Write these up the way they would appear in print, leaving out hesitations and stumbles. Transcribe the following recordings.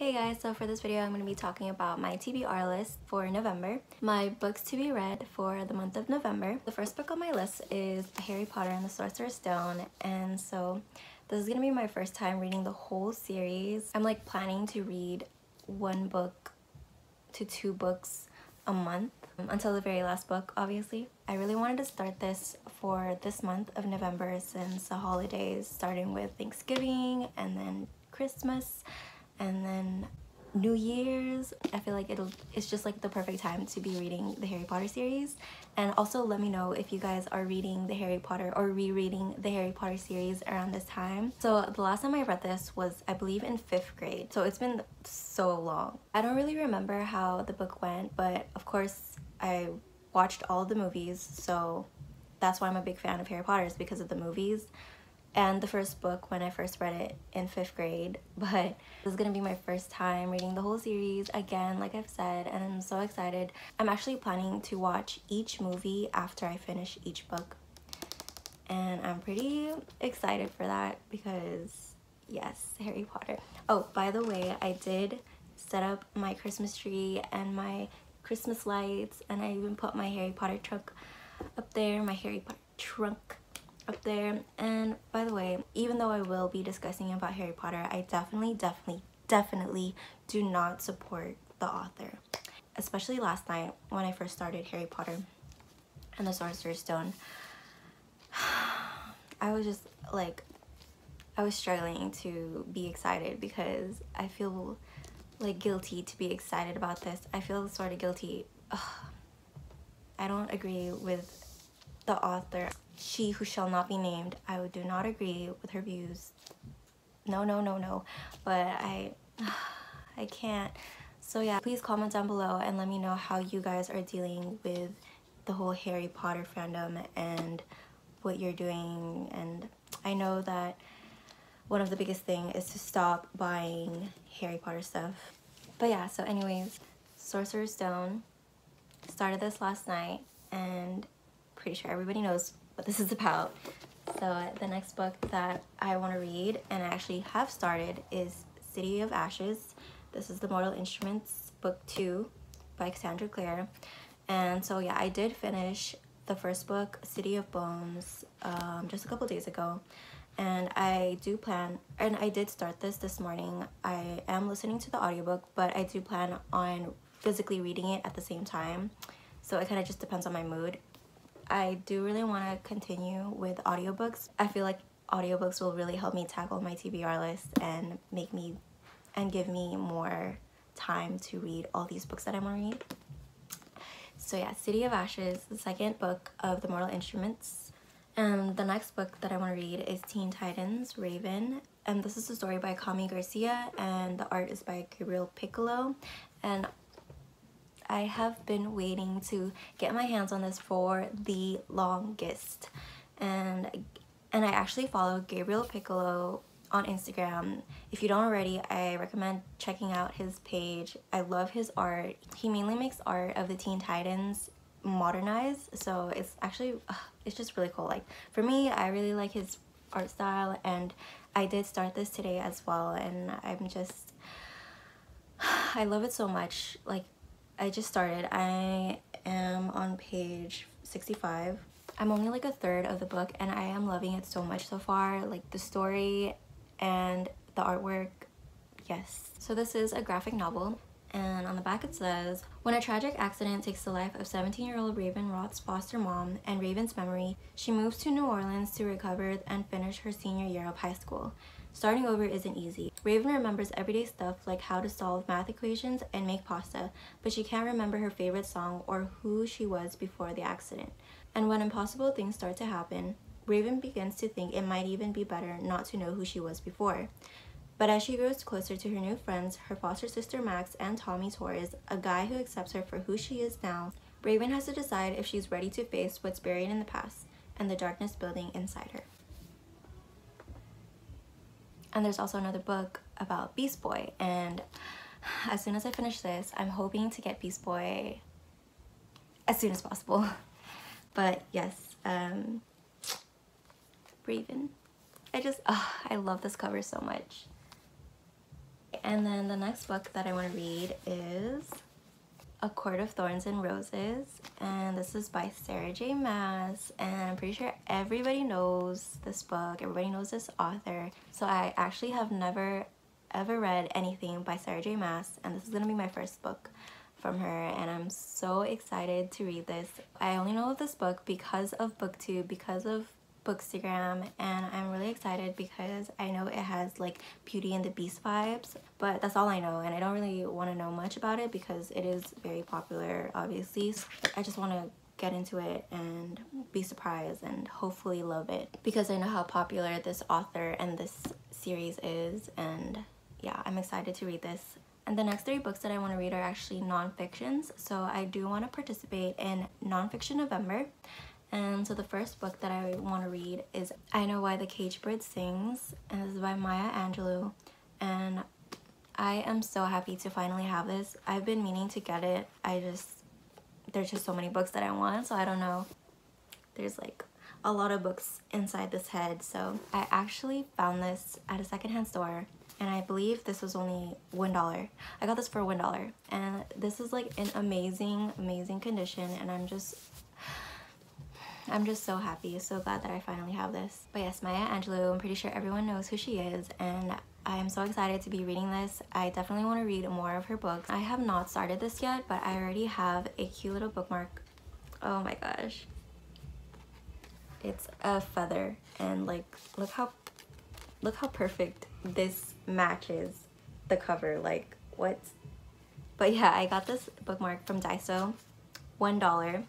Hey guys, so for this video I'm going to be talking about my TBR list for November. My books to be read for the month of November. The first book on my list is Harry Potter and the Sorcerer's Stone, and so this is going to be my first time reading the whole series. I'm like planning to read 1 book to 2 books a month until the very last book, obviously. I really wanted to start this for this month of November since the holidays, starting with Thanksgiving and then Christmas and then New Year's. I feel like it's just like the perfect time to be reading the Harry Potter series. And also let me know if you guys are reading the Harry Potter or rereading the Harry Potter series around this time. So the last time I read this was, I believe, in 5th grade. So it's been so long. I don't really remember how the book went, but of course I watched all of the movies, so that's why I'm a big fan of Harry Potter, is because of the movies and the first book when I first read it in 5th grade. But this is gonna be my first time reading the whole series again, like I've said, and I'm so excited. I'm actually planning to watch each movie after I finish each book, and I'm pretty excited for that because yes, Harry Potter. Oh, by the way, I did set up my Christmas tree and my Christmas lights, and I even put my Harry Potter trunk up there, up there. And by the way, even though I will be discussing about Harry Potter, I definitely do not support the author. Especially last night when I first started Harry Potter and the Sorcerer's Stone, I was just like, I was struggling to be excited because I feel like guilty to be excited about this. I feel sort of guilty. I don't agree with the author. She who shall not be named. I do not agree with her views. No. But I can't. So yeah, please comment down below and let me know how you guys are dealing with the whole Harry Potter fandom and what you're doing. And I know that one of the biggest things is to stop buying Harry Potter stuff. But yeah, so anyways, Sorcerer's Stone. Started this last night and pretty sure everybody knows what this is about. So the next book that I want to read, and I actually have started, is City of Ashes. This is the Mortal Instruments book 2 by Cassandra Clare. And so yeah, I did finish the first book, City of Bones, just a couple days ago. And I do plan, and I did start this morning. I am listening to the audiobook, but I do plan on physically reading it at the same time. So it kind of just depends on my mood. I do really want to continue with audiobooks. I feel like audiobooks will really help me tackle my TBR list and give me more time to read all these books that I want to read. So yeah, City of Ashes, the second book of the Mortal Instruments. And the next book that I want to read is Teen Titans, Raven. And this is a story by Kami Garcia, and the art is by Gabriel Piccolo. And I have been waiting to get my hands on this for the longest. And I actually follow Gabriel Piccolo on Instagram. If you don't already, I recommend checking out his page. I love his art. He mainly makes art of the Teen Titans modernized, so it's actually it's just really cool. Like for me, I really like his art style, and I did start this today as well, and I'm just I love it so much. Like I just started. I am on page 65. I'm only like a third of the book, and I am loving it so much so far. Like the story and the artwork, yes. So this is a graphic novel, and on the back it says, when a tragic accident takes the life of 17-year-old Raven Roth's foster mom and Raven's memory, she moves to New Orleans to recover and finish her senior year of high school. Starting over isn't easy. Raven remembers everyday stuff like how to solve math equations and make pasta, but she can't remember her favorite song or who she was before the accident. And when impossible things start to happen, Raven begins to think it might even be better not to know who she was before. But as she grows closer to her new friends, her foster sister Max and Tommy Torres, a guy who accepts her for who she is now, Raven has to decide if she's ready to face what's buried in the past and the darkness building inside her. And there's also another book about Beast Boy, and as soon as I finish this, I'm hoping to get Beast Boy as soon as possible. But yes, Raven. I love this cover so much. and then the next book that I want to read is A Court of Thorns and Roses, and this is by Sarah J. Maas, and I'm pretty sure everybody knows this book, everybody knows this author. So I actually have never ever read anything by Sarah J. Maas, and this is gonna be my first book from her, and I'm so excited to read this. I only know of this book because of BookTube, because of Bookstagram, and I'm really excited because I know it has like Beauty and the Beast vibes, but that's all I know, and I don't really want to know much about it because it is very popular, obviously. I just want to get into it and be surprised and hopefully love it because I know how popular this author and this series is, and yeah, I'm excited to read this. And the next 3 books that I want to read are actually non-fictions, so I do want to participate in Nonfiction November. And so the first book that I want to read is I Know Why the Caged Bird Sings, and this is by Maya Angelou, and I am so happy to finally have this. I've been meaning to get it. There's just so many books that I want, so I don't know. There's like a lot of books inside this head, so I actually found this at a secondhand store, and I believe this was only $1. I got this for $1, and this is like in amazing condition, and I'm just so happy, so glad that I finally have this. But yes, Maya Angelou, I'm pretty sure everyone knows who she is, and I am so excited to be reading this. I definitely want to read more of her books. I have not started this yet, but I already have a cute little bookmark. Oh my gosh. It's a feather, and like look how perfect this matches the cover. Like what? But yeah, I got this bookmark from Daiso, $1.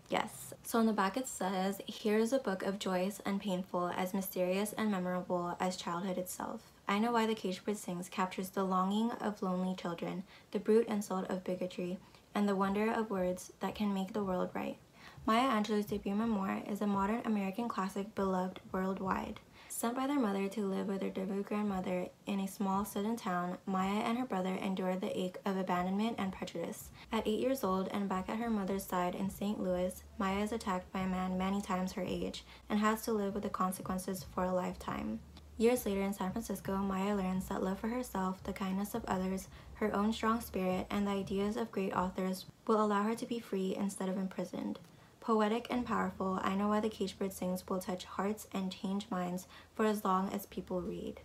Yes. So on the back it says, "Here's a book of joyous and painful, as mysterious and memorable as childhood itself. I Know Why the Caged Bird Sings captures the longing of lonely children, the brute insult of bigotry, and the wonder of words that can make the world right." Maya Angelou's debut memoir is a modern American classic beloved worldwide. Sent by their mother to live with their debut grandmother in a small southern town, Maya and her brother endure the ache of abandonment and prejudice. At 8 years old and back at her mother's side in St. Louis, Maya is attacked by a man many times her age and has to live with the consequences for a lifetime. Years later in San Francisco, Maya learns that love for herself, the kindness of others, her own strong spirit, and the ideas of great authors will allow her to be free instead of imprisoned. Poetic and powerful, I Know Why the Caged Bird Sings will touch hearts and change minds for as long as people read.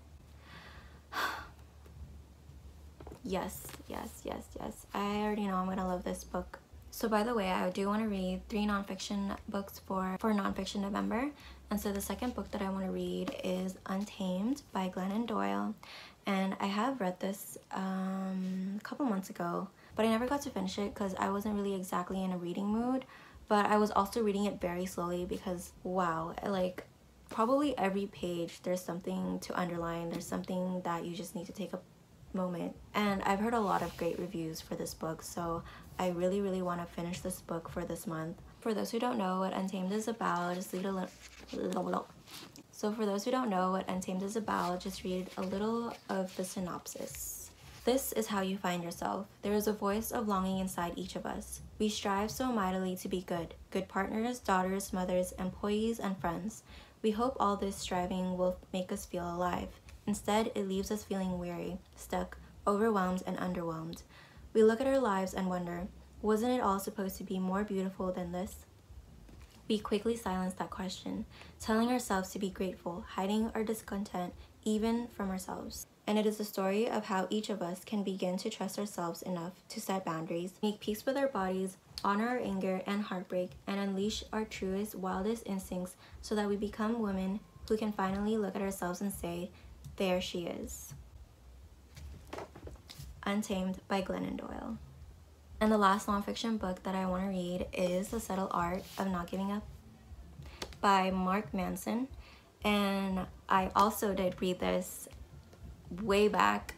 Yes. I already know I'm gonna love this book. So by the way, I do want to read 3 nonfiction books for Nonfiction November. And so the second book that I want to read is Untamed by Glennon Doyle. And I have read this a couple months ago, but I never got to finish it because I wasn't really exactly in a reading mood. But I was also reading it very slowly because, wow, like probably every page there's something to underline, there's something that you just need to take a moment. And I've heard a lot of great reviews for this book, so I really want to finish this book for this month. For those who don't know what Untamed is about, just read a little. So for those who don't know what Untamed is about, just read a little of the synopsis. This is how you find yourself. There is a voice of longing inside each of us. We strive so mightily to be good partners, daughters, mothers, employees, and friends. We hope all this striving will make us feel alive. Instead, it leaves us feeling weary, stuck, overwhelmed, and underwhelmed. We look at our lives and wonder, wasn't it all supposed to be more beautiful than this? We quickly silence that question, telling ourselves to be grateful, hiding our discontent even from ourselves. And it is a story of how each of us can begin to trust ourselves enough to set boundaries, make peace with our bodies, honor our anger and heartbreak, and unleash our truest, wildest instincts so that we become women who can finally look at ourselves and say, there she is. Untamed by Glennon Doyle. And the last nonfiction book that I want to read is The Subtle Art of Not Giving Up by Mark Manson. And I also did read this way back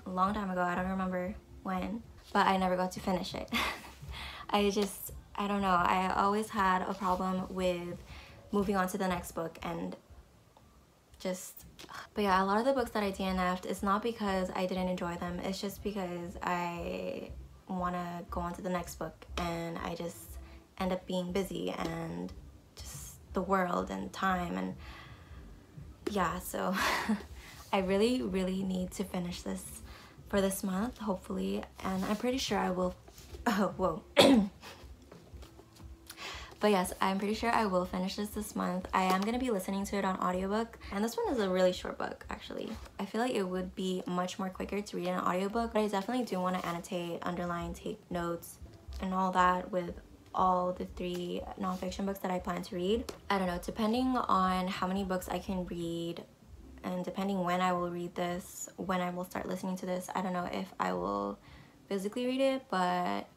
a long time ago. I don't remember when, but I never got to finish it. I don't know. I always had a problem with moving on to the next book and but yeah, a lot of the books that I DNF'd, it's not because I didn't enjoy them. It's just because I want to go on to the next book and I just end up being busy and just the world and time and yeah, so I really need to finish this for this month, hopefully, and I'm pretty sure I will. Oh, whoa. But yes, I'm pretty sure I will finish this month. I am going to be listening to it on audiobook, and this one is a really short book actually. I feel like it would be much more quicker to read an audiobook, but I definitely do want to annotate, underline, take notes and all that with all the 3 nonfiction books that I plan to read. I don't know, depending on how many books I can read and depending when I will read this, when I will start listening to this, I don't know if I will physically read it, but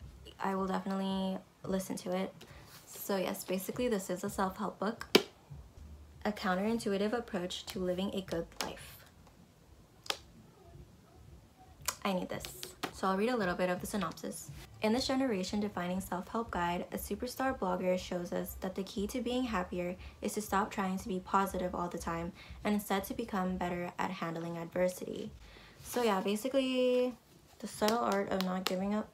I will definitely listen to it. So yes, basically this is a self-help book, a counterintuitive approach to living a good life. I need this. So I'll read a little bit of the synopsis. In this generation-defining self-help guide, a superstar blogger shows us that the key to being happier is to stop trying to be positive all the time and instead to become better at handling adversity. So yeah, basically the subtle art of not giving up,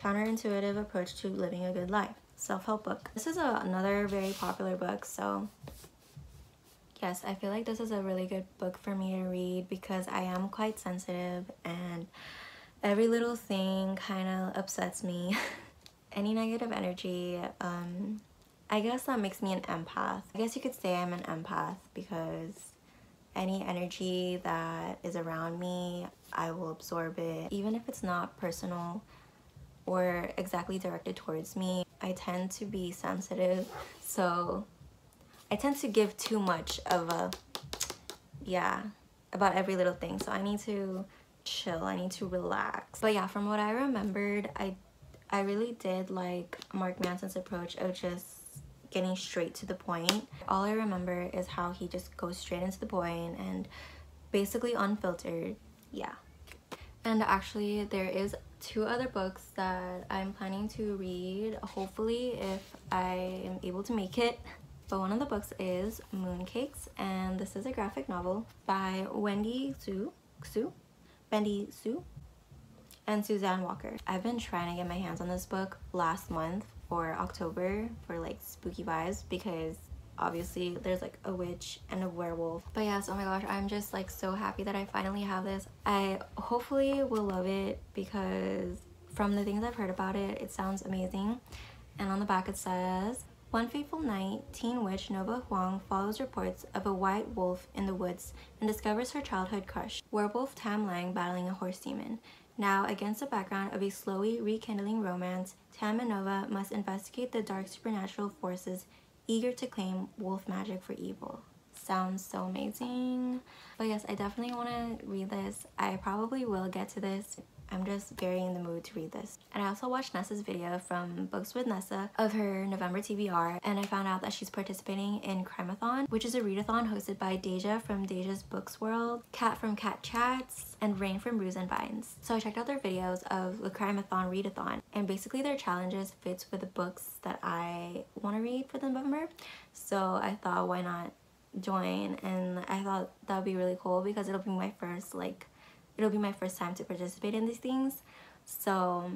counterintuitive approach to living a good life. Self-help book. This is another very popular book, so yes, I feel like this is a really good book for me to read because I am quite sensitive and every little thing kind of upsets me. Any negative energy, I guess that makes me an empath. I guess you could say I'm an empath because any energy that is around me, I will absorb it. Even if it's not personal or exactly directed towards me, I tend to be sensitive, so I tend to give too much of a, yeah, about every little thing. So I need to chill, I need to relax. But yeah, from what I remembered, I really did like Mark Manson's approach of just getting straight to the point. All I remember is how he just goes straight into the point and basically unfiltered. Yeah. And actually there is 2 other books that I'm planning to read, hopefully if I am able to make it. But one of the books is Mooncakes, and this is a graphic novel by Wendy Su and Suzanne Walker. I've been trying to get my hands on this book last month for October for like spooky vibes because obviously there's like a witch and a werewolf. But yes, oh my gosh, I'm just like so happy that I finally have this. I hopefully will love it because from the things I've heard about it, it sounds amazing. And on the back it says, one fateful night, teen witch Nova Huang follows reports of a white wolf in the woods and discovers her childhood crush, werewolf Tam Lang, battling a horse demon. Now, against the background of a slowly rekindling romance, Tam and Nova must investigate the dark supernatural forces eager to claim wolf magic for evil. Sounds so amazing. But yes, I definitely want to read this. I probably will get to this. I'm just very in the mood to read this. And I also watched Nessa's video from Books with Nessa of her November TBR, and I found out that she's participating in Crimeathon, which is a readathon hosted by Deja from Deja's Books World, Kat from Cat Chats, and Rain from Brews and Vines. So I checked out their videos of the Crimeathon readathon, and basically their challenges fits with the books that I want to read for November. So I thought, why not join? And I thought that would be really cool because it'll be my first time to participate in these things. So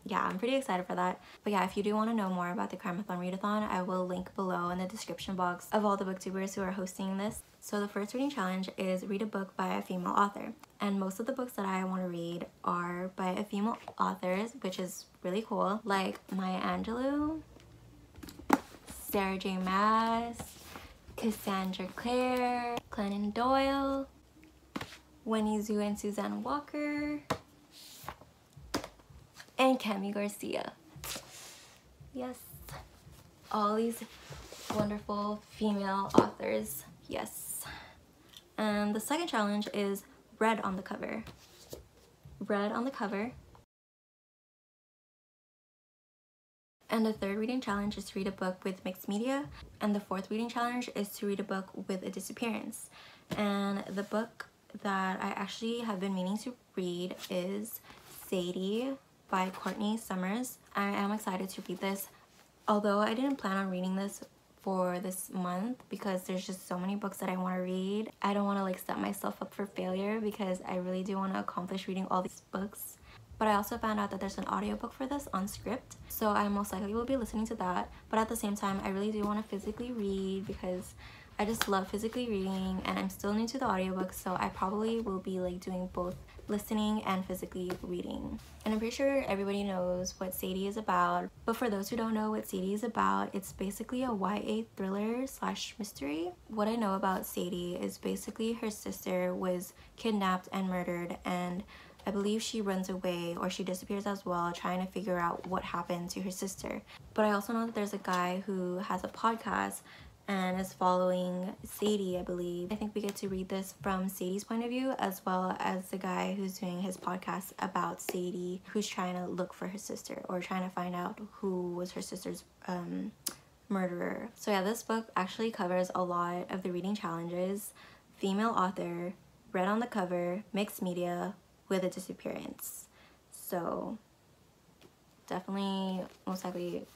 yeah, I'm pretty excited for that. But yeah, if you do want to know more about the Crimeathon readathon, I will link below in the description box of all the booktubers who are hosting this. So the first reading challenge is read a book by a female author, and most of the books that I want to read are by a female authors, which is really cool, like Maya Angelou, Sarah J Maas, Cassandra Clare, Glennon Doyle, Winnie Zhu and Suzanne Walker, and Cami Garcia. Yes, all these wonderful female authors. Yes. And the second challenge is red on the cover. Red on the cover. And the third reading challenge is to read a book with mixed media. And the fourth reading challenge is to read a book with a disappearance. And the book that I actually have been meaning to read is Sadie by Courtney Summers. I am excited to read this, although I didn't plan on reading this for this month because there's just so many books that I want to read. I don't want to like set myself up for failure because I really do want to accomplish reading all these books. But I also found out that there's an audiobook for this on Script, so I most likely will be listening to that. But at the same time, I really do want to physically read because I just love physically reading, and I'm still new to the audiobooks, so I probably will be like doing both listening and physically reading. And I'm pretty sure everybody knows what Sadie is about, but for those who don't know what Sadie is about, it's basically a YA thriller slash mystery. What I know about Sadie is basically her sister was kidnapped and murdered, and I believe she runs away or she disappears as well, trying to figure out what happened to her sister. But I also know that there's a guy who has a podcast and is following Sadie, I believe. I think we get to read this from Sadie's point of view, as well as the guy who's doing his podcast about Sadie, who's trying to look for her sister or trying to find out who was her sister's murderer. So yeah, this book actually covers a lot of the reading challenges: female author, red on the cover, mixed media, with a disappearance. So definitely, most likely,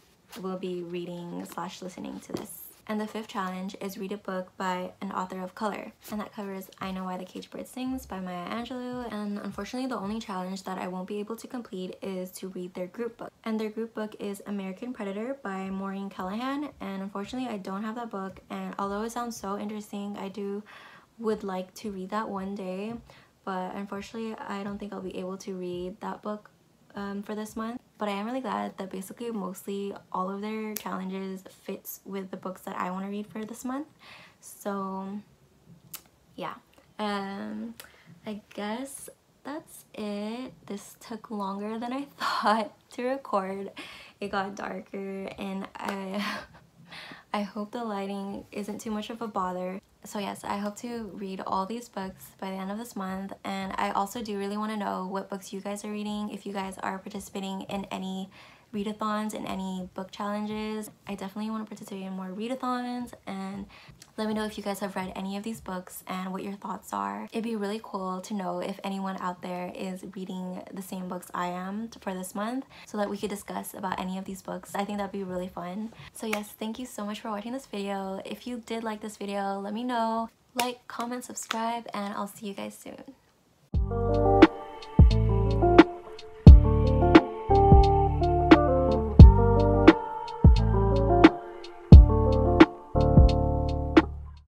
will be reading slash listening to this. And the 5th challenge is read a book by an author of color, and that covers I Know Why the Caged Bird Sings by Maya Angelou. And unfortunately, the only challenge that I won't be able to complete is to read their group book, and their group book is American Predator by Maureen Callahan. And unfortunately, I don't have that book, and although it sounds so interesting, I would like to read that one day, but unfortunately I don't think I'll be able to read that book for this month. But I am really glad that basically mostly all of their challenges fits with the books that I want to read for this month. So yeah, I guess that's it. This took longer than I thought to record. It got darker, and I hope the lighting isn't too much of a bother. So yes, I hope to read all these books by the end of this month, and I also do really want to know what books you guys are reading, if you guys are participating in any readathons and any book challenges. I definitely want to participate in more readathons, and let me know if you guys have read any of these books and what your thoughts are. It'd be really cool to know if anyone out there is reading the same books I am for this month, so that we could discuss about any of these books. I think that'd be really fun. So yes, thank you so much for watching this video. If you did like this video, let me know. Like, comment, subscribe, and I'll see you guys soon.